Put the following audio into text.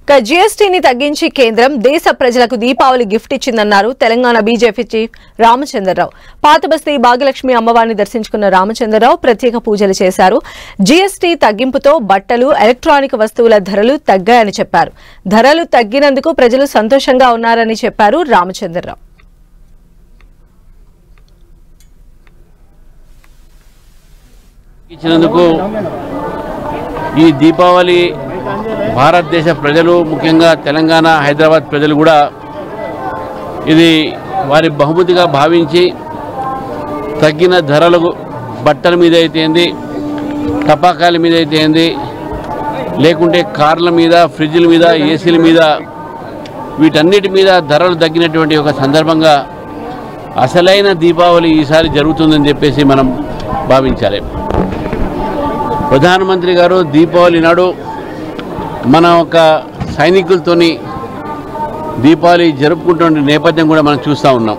జీఎస్టీని తగ్గించి కేంద్రం దేశ ప్రజలకు దీపావళి గిఫ్ట్ ఇచ్చిందన్నారు తెలంగాణ బీజేపీ చీఫ్ రామచంద్రరావు. పాతబస్తీ భాగ్యలక్ష్మి అమ్మవారిని దర్శించుకున్న రామచంద్రరావు ప్రత్యేక పూజలు చేశారు. జీఎస్టీ తగ్గింపుతో బట్టలు, ఎలక్ట్రానిక్ వస్తువుల ధరలు తగ్గాయని చెప్పారు. ధరలు తగ్గినందుకు ప్రజలు సంతోషంగా ఉన్నారని చెప్పారు రామచంద్రరావు. ఈ దీపావళి భారతదేశ ప్రజలు, ముఖ్యంగా తెలంగాణ, హైదరాబాద్ ప్రజలు కూడా ఇది వారి బహుమతిగా భావించి తగ్గిన ధరలు బట్టల మీద అయితేంది, టపాకాయల మీద అయితేంది, లేకుంటే కార్ల మీద, ఫ్రిడ్జ్ల మీద, ఏసీల మీద, వీటన్నిటి మీద ధరలు తగ్గినటువంటి ఒక సందర్భంగా అసలైన దీపావళి ఈసారి జరుగుతుందని చెప్పేసి మనం భావించాలి. ప్రధానమంత్రి గారు దీపావళి నాడు మన ఒక సైనికులతోని దీపావళి జరుపుకుంటున్న నేపథ్యం కూడా మనం చూస్తూ ఉన్నాం.